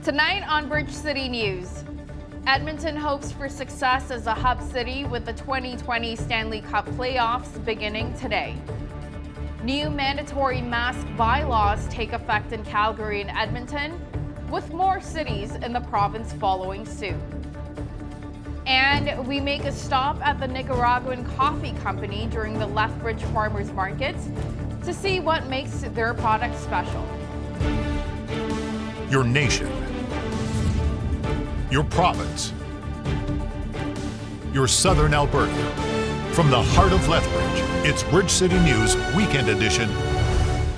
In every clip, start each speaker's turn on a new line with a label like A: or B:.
A: Tonight on Bridge City News, Edmonton hopes for success as a hub city with the 2020 Stanley Cup playoffs beginning today. New mandatory mask bylaws take effect in Calgary and Edmonton, with more cities in the province following suit. And we make a stop at the Nicaraguan coffee company during the Lethbridge Farmers Market to see what makes their product special.
B: Your nation, your province, your southern Alberta. From the heart of Lethbridge, it's Bridge City News Weekend Edition.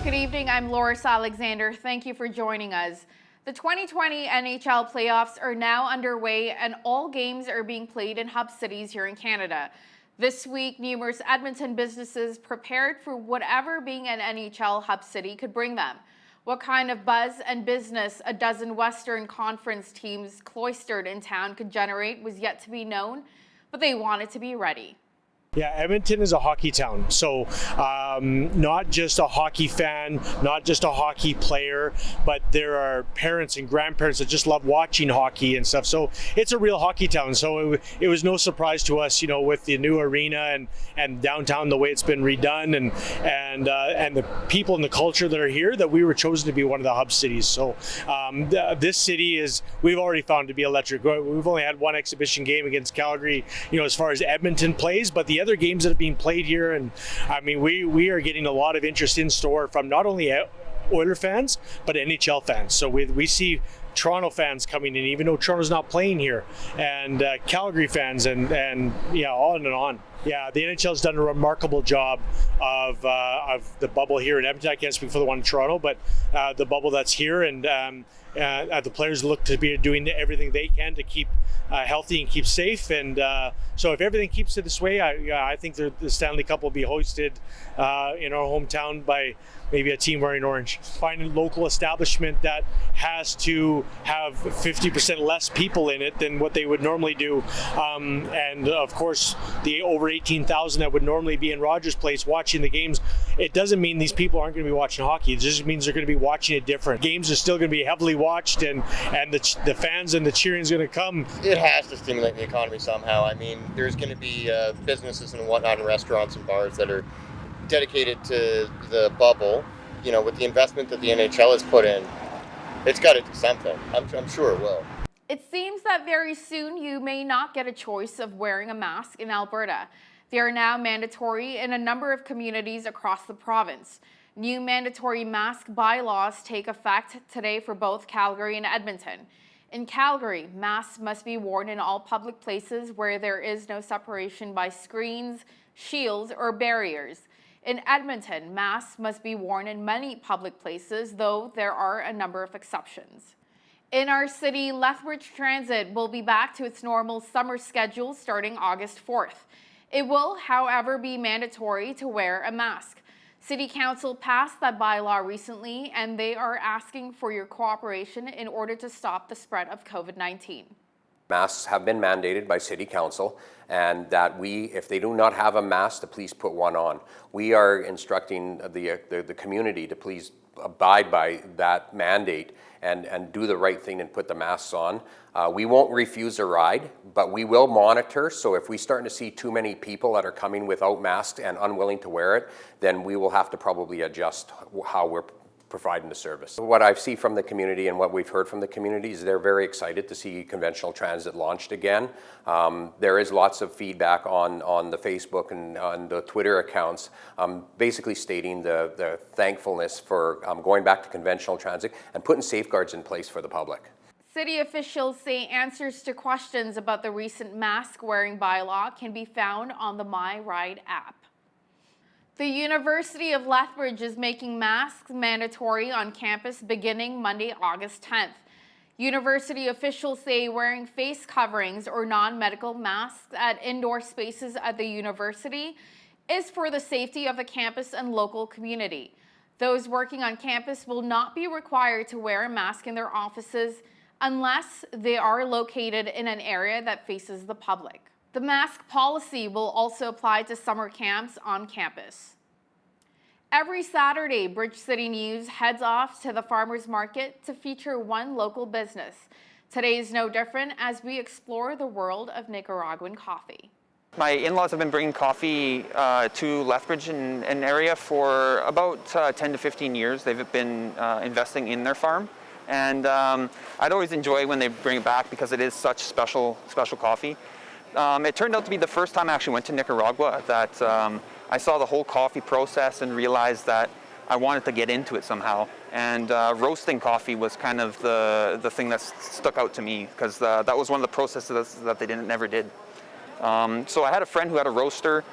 A: Good evening, I'm LAURICE Alexander. Thank you for joining us. The 2020 NHL playoffs are now underway and all games are being played in hub cities here in Canada. This week, numerous Edmonton businesses prepared for whatever being an NHL hub city could bring them. What kind of buzz and business a dozen Western Conference teams cloistered in town could generate was yet to be known, but they wanted to be ready.
C: Yeah, Edmonton is a hockey town, so not just a hockey fan, not just a hockey player, but there are parents and grandparents that just love watching hockey and stuff. So it's a real hockey town. So it was no surprise to us, you know, with the new arena and downtown, the way it's been redone, and the people and the culture that are here, that we were chosen to be one of the hub cities. So this city we've already found to be electric. We've only had one exhibition game against Calgary, you know, as far as Edmonton plays, but the other games that have been played here, and I mean, we are getting a lot of interest in store from not only Oiler fans but NHL fans. So we see Toronto fans coming in, even though Toronto's not playing here, and Calgary fans, and yeah, on and on. Yeah, the NHL's done a remarkable job of the bubble here in Edmonton. I can't speak for the one in Toronto, but the bubble that's here, and the players look to be doing everything they can to keep healthy and keep safe. And so if everything keeps it this way, I think the Stanley Cup will be hosted in our hometown by maybe a team wearing orange. Find a local establishment that has to have 50% less people in it than what they would normally do. And of course, the over 18,000 that would normally be in Rogers Place watching the games, it doesn't mean these people aren't going to be watching hockey. It just means they're going to be watching it different. Games are still going to be heavily watched, and the fans and the cheering is going to come.
D: It has to stimulate the economy somehow. I mean, there's going to be businesses and whatnot, and restaurants and bars that are dedicated to the bubble. You know, with the investment that the NHL has put in, it's got to do something. I'm sure it will.
A: It seems that very soon you may not get a choice of wearing a mask in Alberta. They are now mandatory in a number of communities across the province. New mandatory mask bylaws take effect today for both Calgary and Edmonton. In Calgary, masks must be worn in all public places where there is no separation by screens, shields, or barriers. In Edmonton, masks must be worn in many public places, though there are a number of exceptions. In our city, Lethbridge Transit will be back to its normal summer schedule starting August 4th. It will, however, be mandatory to wear a mask. City Council passed that bylaw recently, and they are asking for your cooperation in order to stop the spread of COVID-19.
E: Masks have been mandated by City Council, and that if they do not have a mask, to please put one on. We are instructing the community to please abide by that mandate and do the right thing and put the masks on. We won't refuse a ride, but we will monitor. So if we start to see too many people that are coming without masks and unwilling to wear it, then we will have to probably adjust how we're providing the service. What I see from the community and what we've heard from the community is they're very excited to see conventional transit launched again. There is lots of feedback on the Facebook and on the Twitter accounts, basically stating the thankfulness for going back to conventional transit and putting safeguards in place for the public.
A: City officials say answers to questions about the recent mask-wearing bylaw can be found on the My Ride app. The University of Lethbridge is making masks mandatory on campus beginning Monday, August 10th. University officials say wearing face coverings or non-medical masks at indoor spaces at the university is for the safety of the campus and local community. Those working on campus will not be required to wear a mask in their offices unless they are located in an area that faces the public. The mask policy will also apply to summer camps on campus. Every Saturday, Bridge City News heads off to the farmers market to feature one local business. Today is no different as we explore the world of Nicaraguan coffee.
F: My in-laws have been bringing coffee to Lethbridge and area for about 10 to 15 years. They've been investing in their farm. And I'd always enjoy when they bring it back because it is such special coffee. It turned out to be the first time I actually went to Nicaragua that I saw the whole coffee process and realized that I wanted to get into it somehow. And roasting coffee was kind of the thing that stuck out to me because that was one of the processes that they never did. So I had a friend who had a roaster.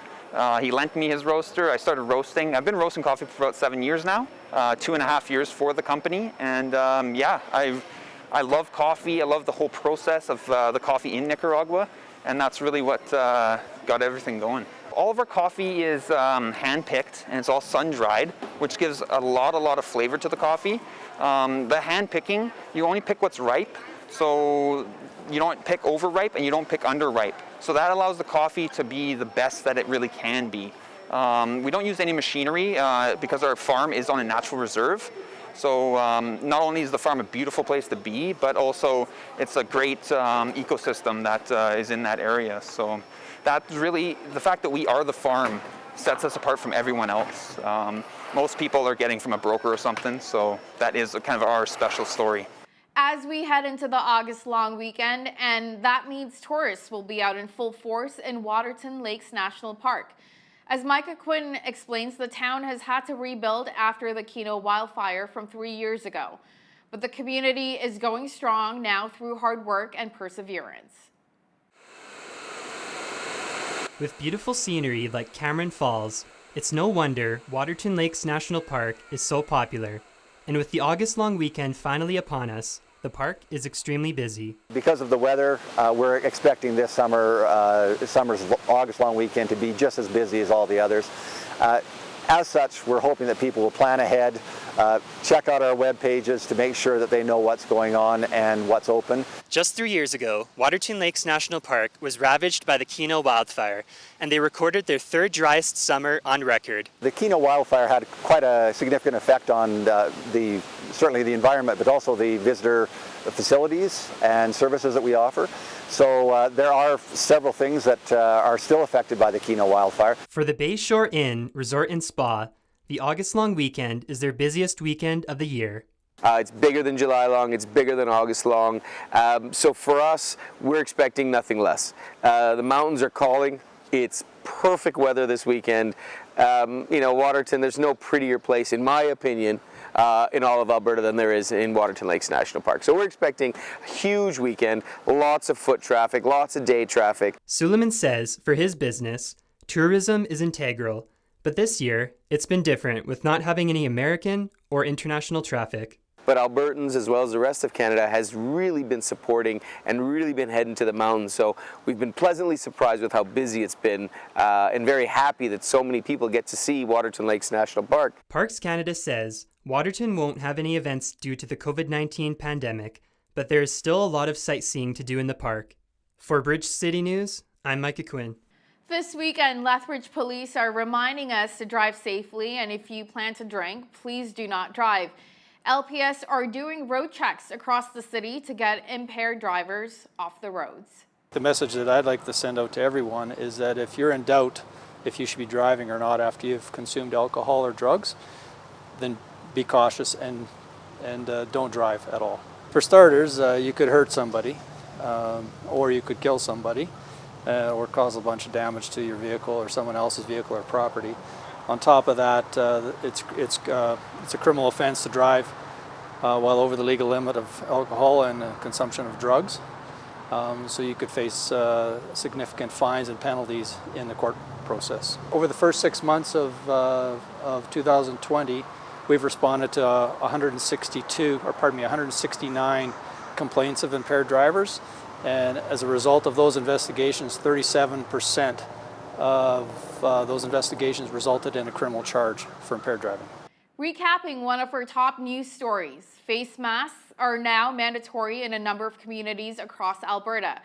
F: He lent me his roaster. I started roasting. I've been roasting coffee for about 7 years now, 2.5 years for the company. And yeah, I love coffee. I love the whole process of the coffee in Nicaragua. And that's really what got everything going. All of our coffee is hand-picked and it's all sun-dried, which gives a lot of flavor to the coffee. The hand-picking, you only pick what's ripe. So you don't pick overripe and you don't pick underripe. So that allows the coffee to be the best that it really can be. We don't use any machinery because our farm is on a natural reserve. So not only is the farm a beautiful place to be, but also it's a great ecosystem that is in that area. So that's really, the fact that we are the farm sets us apart from everyone else. Most people are getting from a broker or something, so that is kind of our special story.
A: As we head into the August long weekend, and that means tourists will be out in full force in Waterton Lakes National Park. As Micah Quinn explains, the town has had to rebuild after the Keno wildfire from 3 years ago. But the community is going strong now through hard work and perseverance.
G: With beautiful scenery like Cameron Falls, it's no wonder Waterton Lakes National Park is so popular. And with the August long weekend finally upon us, the park is extremely busy.
H: Because of the weather, we're expecting this summer's August long weekend to be just as busy as all the others. As such, we're hoping that people will plan ahead, check out our web pages to make sure that they know what's going on and what's open.
G: Just 3 years ago, Waterton Lakes National Park was ravaged by the Keno wildfire, and they recorded their third driest summer on record.
H: The Keno wildfire had quite a significant effect on certainly the environment, but also the visitor facilities and services that we offer. So there are several things that are still affected by the Keno wildfire.
G: For the Bayshore Inn Resort and Spa, the August long weekend is their busiest weekend of the year.
I: It's bigger than July long, it's bigger than August long. So for us, we're expecting nothing less. The mountains are calling. It's perfect weather this weekend. Waterton, there's no prettier place, in my opinion, in all of Alberta than there is in Waterton Lakes National Park. So we're expecting a huge weekend, lots of foot traffic, lots of day traffic.
G: Suleiman says for his business, tourism is integral, but this year it's been different with not having any American or international traffic.
I: But Albertans, as well as the rest of Canada, has really been supporting and really been heading to the mountains. So we've been pleasantly surprised with how busy it's been and very happy that so many people get to see Waterton Lakes National Park.
G: Parks Canada says Waterton won't have any events due to the COVID-19 pandemic, but there is still a lot of sightseeing to do in the park. For Bridge City News, I'm Micah Quinn.
A: This weekend, Lethbridge police are reminding us to drive safely, and if you plan to drink, please do not drive. LPS are doing road checks across the city to get impaired drivers off the roads.
J: The message that I'd like to send out to everyone is that if you're in doubt if you should be driving or not after you've consumed alcohol or drugs, then be cautious and don't drive at all. For starters, you could hurt somebody or you could kill somebody or cause a bunch of damage to your vehicle or someone else's vehicle or property. On top of that, it's a criminal offense to drive while over the legal limit of alcohol and consumption of drugs. So you could face significant fines and penalties in the court process. Over the first 6 months of 2020, we've responded to 169 complaints of impaired drivers, and as a result of those investigations, 37% of those investigations resulted in a criminal charge for impaired driving.
A: Recapping one of our top news stories, face masks are now mandatory in a number of communities across Alberta.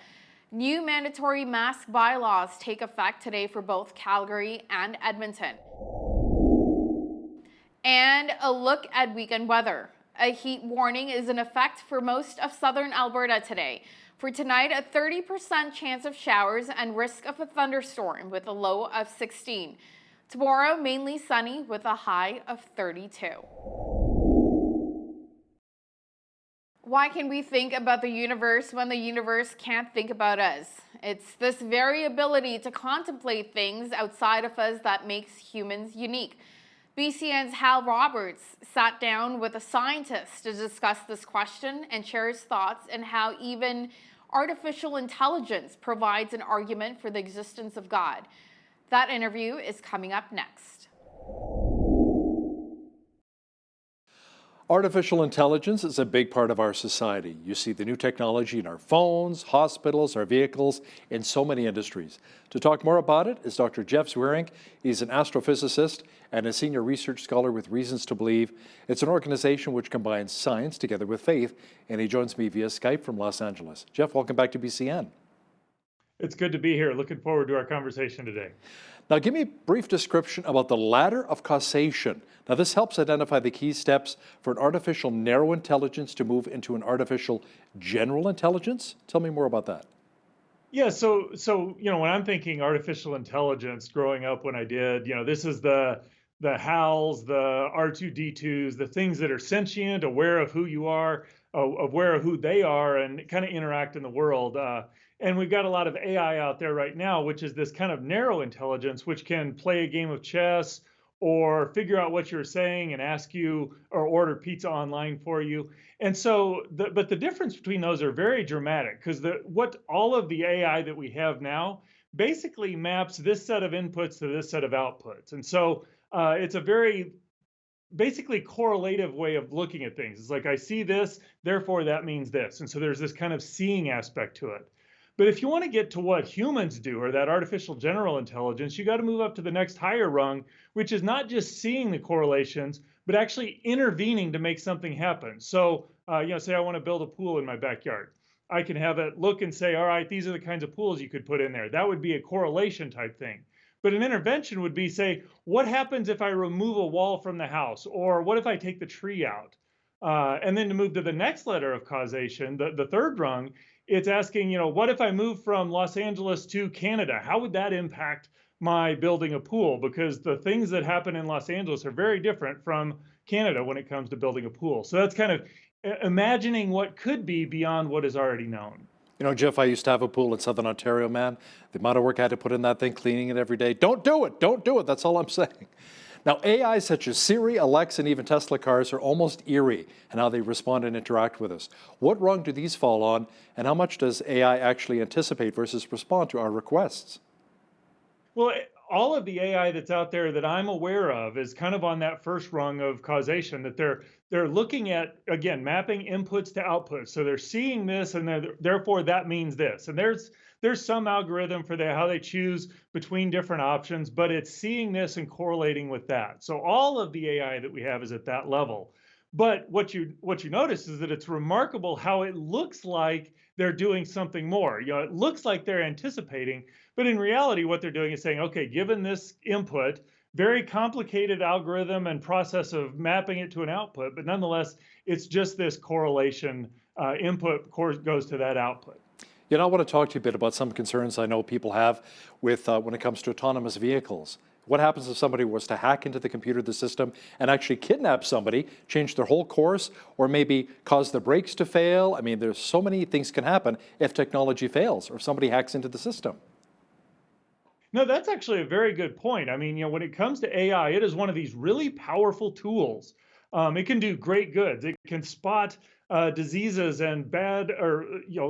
A: New mandatory mask bylaws take effect today for both Calgary and Edmonton. And a look at weekend weather. A heat warning is in effect for most of southern Alberta today. For tonight, a 30% chance of showers and risk of a thunderstorm with a low of 16. Tomorrow, mainly sunny with a high of 32. Why can we think about the universe when the universe can't think about us? It's this very ability to contemplate things outside of us that makes humans unique. BCN's Hal Roberts sat down with a scientist to discuss this question and share his thoughts on how even artificial intelligence provides an argument for the existence of God. That interview is coming up next.
K: Artificial intelligence is a big part of our society. You see the new technology in our phones, hospitals, our vehicles, in so many industries. To talk more about it is Dr. Jeff Zweerink. He's an astrophysicist and a senior research scholar with Reasons to Believe. It's an organization which combines science together with faith, and he joins me via Skype from Los Angeles. Jeff, welcome back to BCN.
L: It's good to be here. Looking forward to our conversation today.
K: Now, give me a brief description about the ladder of causation. Now, this helps identify the key steps for an artificial narrow intelligence to move into an artificial general intelligence. Tell me more about that.
L: Yeah, so when I'm thinking artificial intelligence, growing up when I did, this is the HALs, the R2D2s, the things that are sentient, aware of who you are, aware of who they are, and kind of interact in the world. And we've got a lot of AI out there right now, which is this kind of narrow intelligence, which can play a game of chess or figure out what you're saying and ask you or order pizza online for you. And so, but the difference between those are very dramatic, because what all of the AI that we have now basically maps this set of inputs to this set of outputs. And so it's a very basically correlative way of looking at things. It's like, I see this, therefore that means this. And so there's this kind of seeing aspect to it. But if you want to get to what humans do, or that artificial general intelligence, you got to move up to the next higher rung, which is not just seeing the correlations, but actually intervening to make something happen. So, say I want to build a pool in my backyard. I can have it look and say, all right, these are the kinds of pools you could put in there. That would be a correlation type thing. But an intervention would be, say, what happens if I remove a wall from the house? Or what if I take the tree out? And then to move to the next letter of causation, the third rung, it's asking, what if I move from Los Angeles to Canada? How would that impact my building a pool? Because the things that happen in Los Angeles are very different from Canada when it comes to building a pool. So that's kind of imagining what could be beyond what is already known.
K: Jeff, I used to have a pool in Southern Ontario, man. The amount of work I had to put in that thing, cleaning it every day. Don't do it. Don't do it. That's all I'm saying. Now, AI such as Siri, Alexa, and even Tesla cars are almost eerie in how they respond and interact with us. What rung do these fall on, and how much does AI actually anticipate versus respond to our requests?
L: Well, all of the AI that's out there that I'm aware of is kind of on that first rung of causation, that they're looking at, again, mapping inputs to outputs. So they're seeing this, and therefore that means this. And there's some algorithm for how they choose between different options, but it's seeing this and correlating with that. So all of the AI that we have is at that level. But what you notice is that it's remarkable how it looks like they're doing something more. It looks like they're anticipating, but in reality, what they're doing is saying, okay, given this input, very complicated algorithm and process of mapping it to an output, but nonetheless, it's just this correlation. Input goes to that output.
K: I want to talk to you a bit about some concerns I know people have with when it comes to autonomous vehicles. What happens if somebody was to hack into the computer, the system, and actually kidnap somebody, change their whole course, or maybe cause the brakes to fail? I mean, there's so many things can happen if technology fails or if somebody hacks into the system.
L: No, that's actually a very good point. I mean, when it comes to AI, it is one of these really powerful tools. It can do great goods. It can spot diseases and bad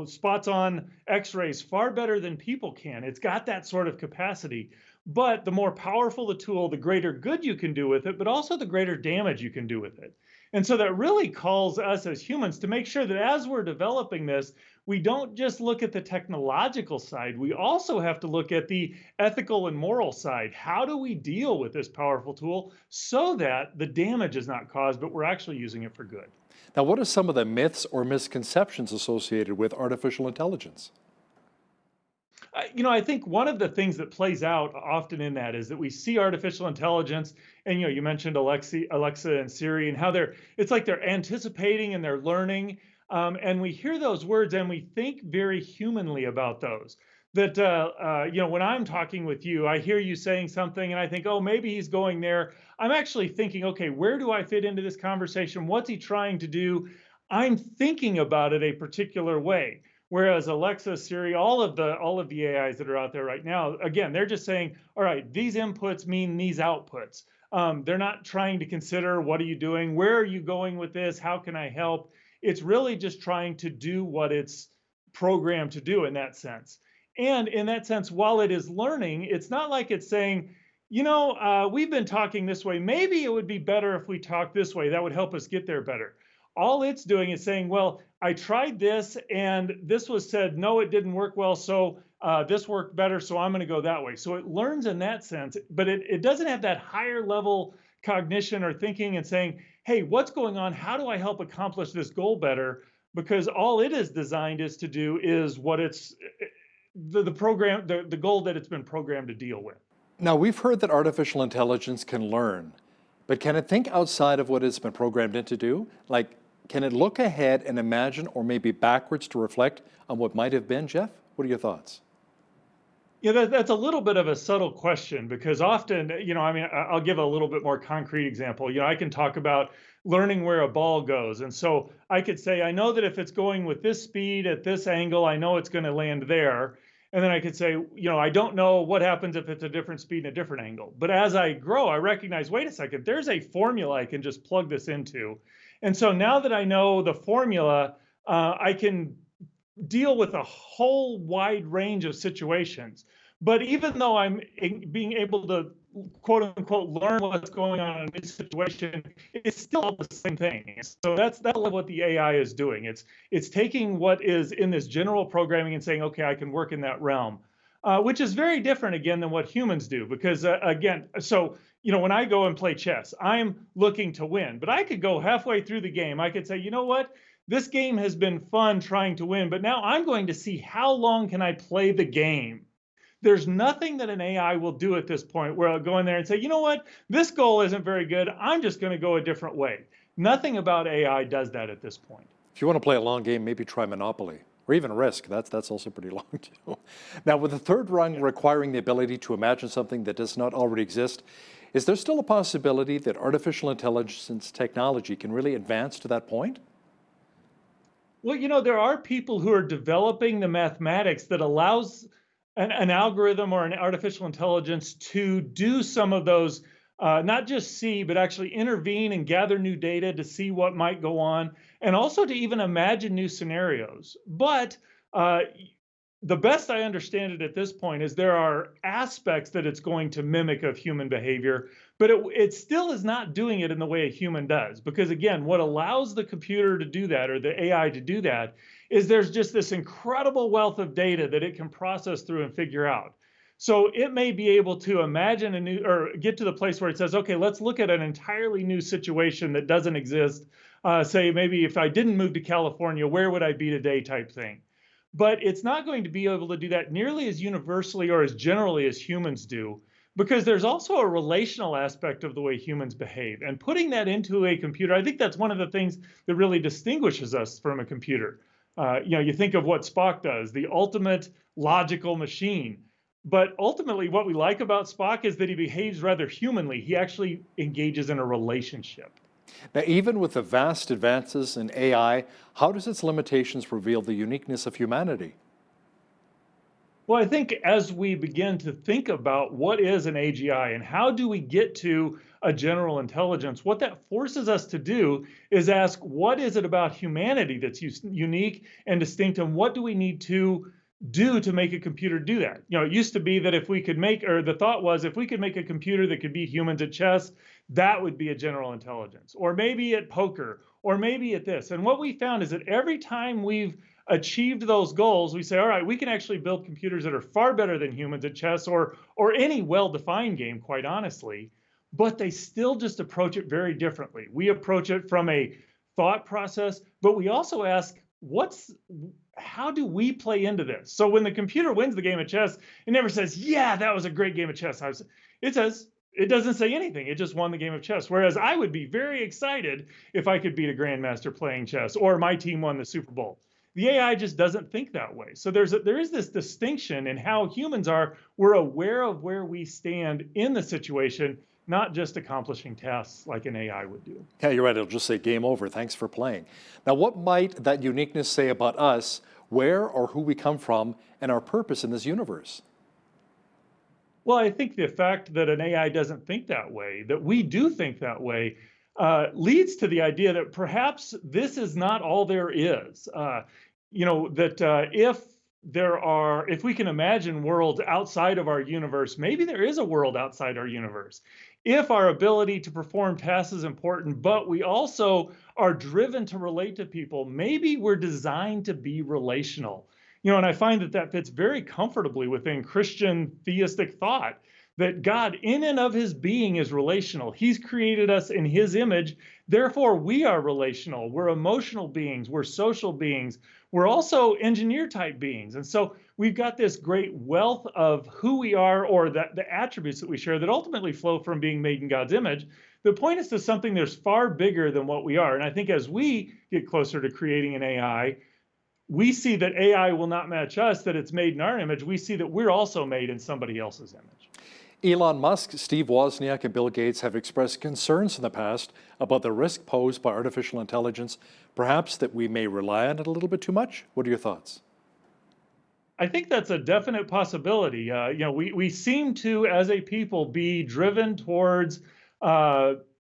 L: spots on x-rays far better than people can. It's got that sort of capacity. But the more powerful the tool, the greater good you can do with it, but also the greater damage you can do with it. And so that really calls us as humans to make sure that as we're developing this, we don't just look at the technological side. We also have to look at the ethical and moral side. How do we deal with this powerful tool so that the damage is not caused, but we're actually using it for good?
K: Now, what are some of the myths or misconceptions associated with artificial intelligence?
L: I think one of the things that plays out often in that is that we see artificial intelligence, and you mentioned Alexa and Siri, and how it's like they're anticipating and they're learning, and we hear those words and we think very humanly about those. That when I'm talking with you, I hear you saying something, and I think, oh, maybe he's going there. I'm actually thinking, okay, where do I fit into this conversation? What's he trying to do? I'm thinking about it a particular way. Whereas Alexa, Siri, all of the AIs that are out there right now, again, they're just saying, all right, these inputs mean these outputs. They're not trying to consider, what are you doing? Where are you going with this? How can I help? It's really just trying to do what it's programmed to do in that sense. And in that sense, while it is learning, it's not like it's saying, we've been talking this way. Maybe it would be better if we talk this way. That would help us get there better. All it's doing is saying, well, I tried this and this was said, no, it didn't work well. So this worked better. So I'm going to go that way. So it learns in that sense, but it doesn't have that higher level cognition or thinking and saying, hey, what's going on? How do I help accomplish this goal better? Because all it is designed is to do is what it's the goal that it's been programmed to deal with.
K: Now, we've heard that artificial intelligence can learn, but can it think outside of what it's been programmed in to do? Like, can it look ahead and imagine, or maybe backwards to reflect on what might have been? Jeff, what are your thoughts?
L: Yeah, that's a little bit of a subtle question, because often, I'll give a little bit more concrete example. I can talk about learning where a ball goes. And so I could say, I know that if it's going with this speed at this angle, I know it's going to land there. And then I could say, I don't know what happens if it's a different speed and a different angle. But as I grow, I recognize, wait a second, there's a formula I can just plug this into. And so now that I know the formula, I can deal with a whole wide range of situations. But even though I'm being able to, quote unquote, learn what's going on in this situation, it's still all the same thing. So that's what the AI is doing. It's taking what is in this general programming and saying, okay, I can work in that realm, which is very different, again, than what humans do. Because when I go and play chess, I'm looking to win. But I could go halfway through the game. I could say, you know what? This game has been fun trying to win, but now I'm going to see how long can I play the game. There's nothing that an AI will do at this point where I'll go in there and say, you know what, this goal isn't very good. I'm just going to go a different way. Nothing about AI does that at this point.
K: If you want to play a long game, maybe try Monopoly or even Risk. That's also pretty long too. Now, with the third rung requiring the ability to imagine something that does not already exist, is there still a possibility that artificial intelligence technology can really advance to that point?
L: Well, there are people who are developing the mathematics that allows an algorithm or an artificial intelligence to do some of those, not just see, but actually intervene and gather new data to see what might go on, and also to even imagine new scenarios. But the best I understand it at this point is there are aspects that it's going to mimic of human behavior, but it still is not doing it in the way a human does. Because again, what allows the computer to do that, or the AI to do that, is there's just this incredible wealth of data that it can process through and figure out. So it may be able to imagine or get to the place where it says, okay, let's look at an entirely new situation that doesn't exist. Say maybe if I didn't move to California, where would I be today type thing. But it's not going to be able to do that nearly as universally or as generally as humans do, because there's also a relational aspect of the way humans behave. And putting that into a computer, I think that's one of the things that really distinguishes us from a computer. You think of what Spock does, the ultimate logical machine. But ultimately, what we like about Spock is that he behaves rather humanly. He actually engages in a relationship.
K: Now, even with the vast advances in AI, how does its limitations reveal the uniqueness of humanity?
L: Well, I think as we begin to think about what is an AGI and how do we get to a general intelligence, what that forces us to do is ask, what is it about humanity that's unique and distinct, and what do we need to do to make a computer do that? It used to be that if we could the thought was, if we could make a computer that could beat humans at chess, that would be a general intelligence, or maybe at poker, or maybe at this. And what we found is that every time we've achieved those goals, we say, all right, we can actually build computers that are far better than humans at chess or any well-defined game, quite honestly, but they still just approach it very differently. We approach it from a thought process, but we also ask, how do we play into this? So when the computer wins the game of chess, it never says, yeah, that was a great game of chess. It says, it doesn't say anything. It just won the game of chess. Whereas I would be very excited if I could beat a grandmaster playing chess, or my team won the Super Bowl. The AI just doesn't think that way. So there is this distinction in how humans are. We're aware of where we stand in the situation, not just accomplishing tasks like an AI would do.
K: Yeah, you're right. It'll just say game over. Thanks for playing. Now, what might that uniqueness say about us, where or who we come from, and our purpose in this universe?
L: Well, I think the fact that an AI doesn't think that way, that we do think that way, leads to the idea that perhaps this is not all there is. If we can imagine worlds outside of our universe, maybe there is a world outside our universe. If our ability to perform tasks is important, but we also are driven to relate to people, maybe we're designed to be relational. And I find that fits very comfortably within Christian theistic thought, that God in and of his being is relational. He's created us in his image. Therefore, we are relational. We're emotional beings. We're social beings. We're also engineer type beings. And so we've got this great wealth of who we are, or the attributes that we share, that ultimately flow from being made in God's image. The point is to something that's far bigger than what we are. And I think as we get closer to creating an AI, we see that AI will not match us, that it's made in our image. We see that we're also made in somebody else's image.
K: Elon Musk, Steve Wozniak, and Bill Gates have expressed concerns in the past about the risk posed by artificial intelligence, perhaps that we may rely on it a little bit too much. What are your thoughts?
L: I think that's a definite possibility. We seem to, as a people, be driven towards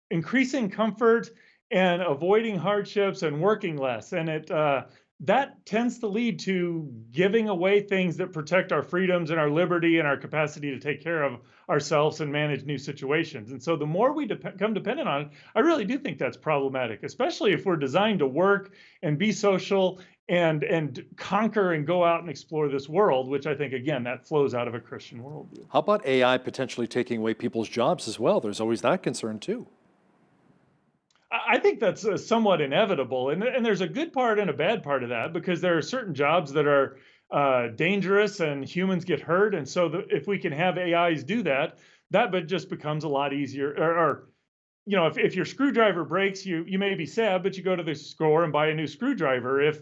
L: increasing comfort and avoiding hardships and working less. And that tends to lead to giving away things that protect our freedoms and our liberty and our capacity to take care of ourselves and manage new situations. And so the more we become dependent on it, I really do think that's problematic, especially if we're designed to work and be social and conquer and go out and explore this world, which I think, again, that flows out of a Christian worldview.
K: How about AI potentially taking away people's jobs as well? There's always that concern too.
L: I think that's somewhat inevitable. And there's a good part and a bad part of that, because there are certain jobs that are dangerous and humans get hurt. And so if we can have AIs do that just becomes a lot easier. If your screwdriver breaks, you may be sad, but you go to the store and buy a new screwdriver. If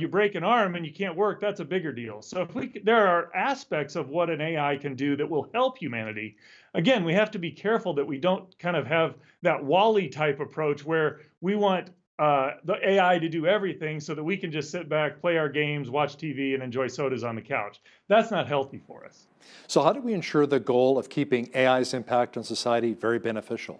L: you break an arm and you can't work, that's a bigger deal. So there are aspects of what an AI can do that will help humanity. Again, we have to be careful that we don't kind of have that WALL-E type approach where we want the AI to do everything so that we can just sit back, play our games, watch TV, and enjoy sodas on the couch. That's not healthy for us.
K: So how do we ensure the goal of keeping AI's impact on society very beneficial?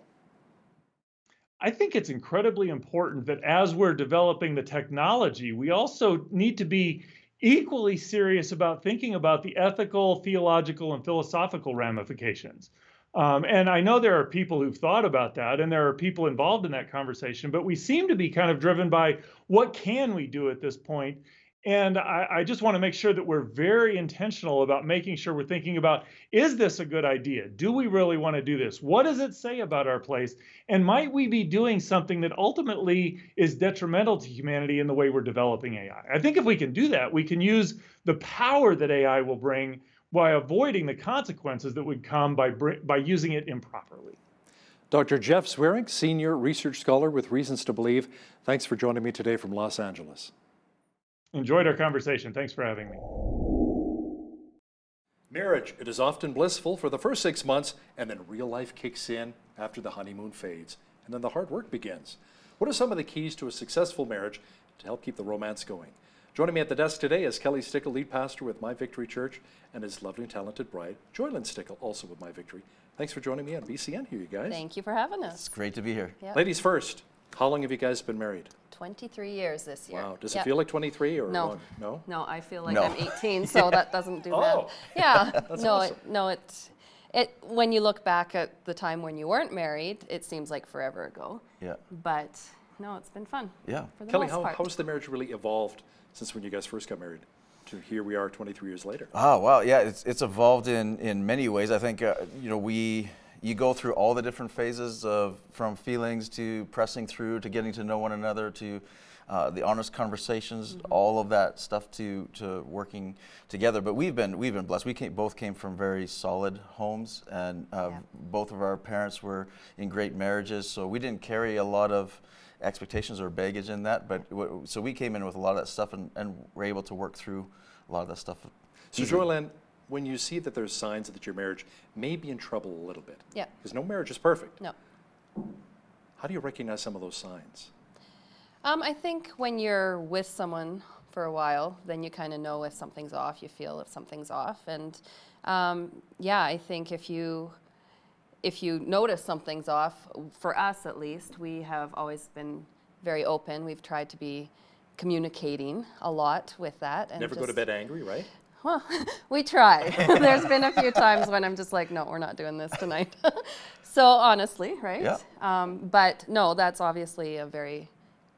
L: I think it's incredibly important that as we're developing the technology, we also need to be equally serious about thinking about the ethical, theological, and philosophical ramifications. And I know there are people who've thought about that, and there are people involved in that conversation, but we seem to be kind of driven by what can we do at this point. And I just want to make sure that we're very intentional about making sure we're thinking about, is this a good idea? Do we really want to do this? What does it say about our place? And might we be doing something that ultimately is detrimental to humanity in the way we're developing AI? I think if we can do that, we can use the power that AI will bring by avoiding the consequences that would come by using it improperly.
K: Dr. Jeff Zweerink, Senior Research Scholar with Reasons to Believe, thanks for joining me today from Los Angeles.
L: Enjoyed our conversation. Thanks for having me.
K: Marriage, it is often blissful for the first 6 months, and then real life kicks in after the honeymoon fades, and then the hard work begins. What are some of the keys to a successful marriage to help keep the romance going? Joining me at the desk today is Kelly Stickel, lead pastor with My Victory Church, and his lovely and talented bride, JOY-LYNN Stickel, also with My Victory. Thanks for joining me on BCN here, you guys.
M: Thank you for having us.
N: It's great to be here.
M: Yep.
K: Ladies first, how long have you guys been married?
M: 23 years this year.
K: Wow. Does it feel like 23 or
M: no?
K: Long? No.
M: No, I feel like I'm 18, so that doesn't do that.
K: Oh.
M: Yeah.
K: That's
M: no,
K: awesome.
M: it when you look back at the time when you weren't married, it seems like forever ago.
N: Yeah.
M: But no, it's been fun.
N: Yeah.
M: For the
K: Kelly,
M: most part.
K: how's the marriage really evolved since when you guys first got married to here we are 23 years later?
N: Oh, wow. Yeah, it's evolved in many ways. I think, you go through all the different phases from feelings to pressing through to getting to know one another to the honest conversations, all of that stuff to working together. But we've been blessed. We both came from very solid homes, and both of our parents were in great marriages, so we didn't carry a lot of expectations or baggage in that. But so we came in with a lot of that stuff, and were able to work through a lot of that stuff.
K: So JOY-LYNN, when you see that there's signs that your marriage may be in trouble a little bit,
M: Yeah.
K: because no marriage is perfect.
M: No.
K: How do you recognize some of those signs?
M: I think when you're with someone for a while, then you kind of know if something's off, you feel if something's off. And yeah, I think if you notice something's off, for us at least, we have always been very open. We've tried to be communicating a lot with that. And
K: Never go to bed angry, right?
M: Well, we try. There's been a few times when I'm just like, no, we're not doing this tonight. So honestly, right?
N: Yeah.
M: But no, that's obviously a very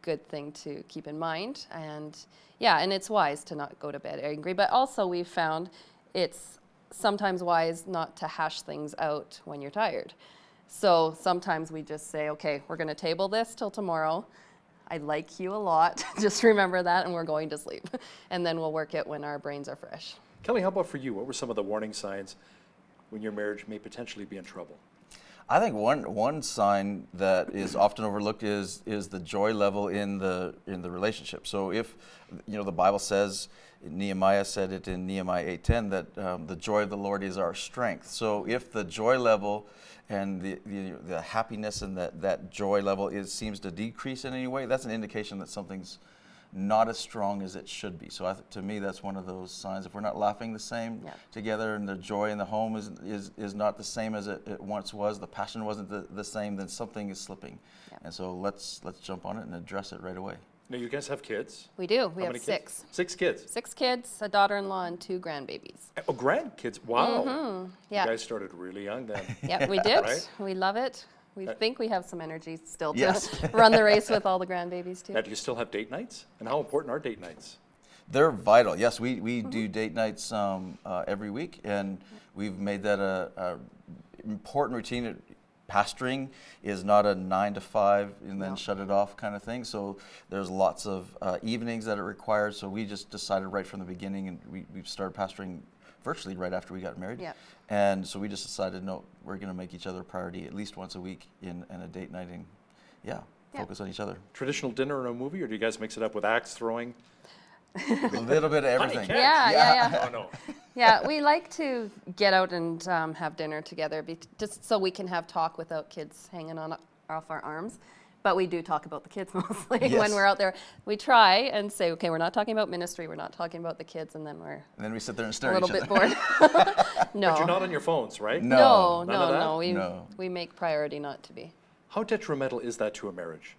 M: good thing to keep in mind. And yeah, and it's wise to not go to bed angry. But also we've found it's sometimes wise not to hash things out when you're tired. So sometimes we just say, okay, we're going to table this till tomorrow. I like you a lot. Just remember that, and we're going to sleep. And then we'll work it when our brains are fresh.
K: Kelly, how about for you? What were some of the warning signs when your marriage may potentially be in trouble?
N: I think one sign that is often overlooked is the joy level in the relationship. So if the Bible says, Nehemiah said it in Nehemiah 8:10, that the joy of the Lord is our strength. So if the joy level and the happiness and that joy level seems to decrease in any way, that's an indication that something's not as strong as it should be. So to me, that's one of those signs. If we're not laughing the same together, and the joy in the home is not the same as it once was, the passion wasn't the same, then something is slipping. And so let's jump on it and address it right away.
K: Now, you guys have kids.
M: We do. We
K: How
M: have
K: many
M: 6.
K: Kids? 6 kids.
M: 6 kids, a daughter-in-law, and 2 grandbabies.
K: Oh, grandkids! Wow.
M: Yeah.
K: You guys started really young then.
M: Yeah, we did.
K: Right?
M: We love it. We think we have some energy still to run the race with all the grandbabies too.
K: Now, do you still have date nights? And how important are date nights?
N: They're vital. Yes, we do date nights every week, and we've made that a important routine. Pastoring is not a 9 to 5 and then shut it off kind of thing. So there's lots of evenings that are required. So we just decided right from the beginning, and we started pastoring virtually right after we got married.
M: Yeah.
N: And so we just decided, no, we're going to make each other a priority at least once a week in a date night, and focus on each other.
K: Traditional dinner and a movie, or do you guys mix it up with axe throwing?
N: A little bit of everything.
M: Yeah.
K: Oh, no.
M: Yeah, we like to get out and have dinner together, just so we can have talk without kids hanging off our arms. But we do talk about the kids mostly when we're out there. We try and say, okay, we're not talking about ministry, we're not talking about the kids, and then
N: we sit there and stare
M: a
N: at
M: little
N: each
M: bit
N: other.
M: bored. No.
K: But you're not on your phones, right?
M: No.
N: No.
M: We make priority not to be.
K: How detrimental is that to a marriage?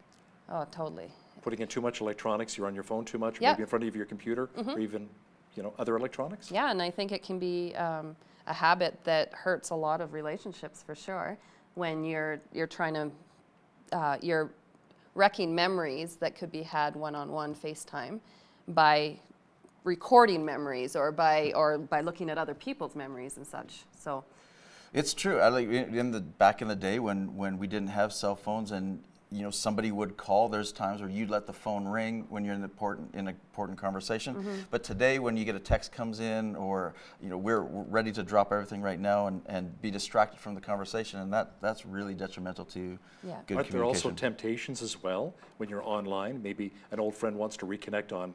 M: Oh, totally.
K: Putting in too much electronics, you're on your phone too much, or
M: Yep.
K: maybe in front of your computer, or even, other electronics?
M: Yeah, and I think it can be a habit that hurts a lot of relationships for sure. When you're trying to, you're wrecking memories that could be had one-on-one FaceTime by recording memories or by looking at other people's memories and such. So,
N: it's true. I like back in the day when we didn't have cell phones, and somebody would call. There's times where you'd let the phone ring when you're in an important conversation. But today, when you get a text comes in, or we're ready to drop everything right now and be distracted from the conversation, and that's really detrimental to good communication.
K: Aren't there also temptations as well when you're online? Maybe an old friend wants to reconnect on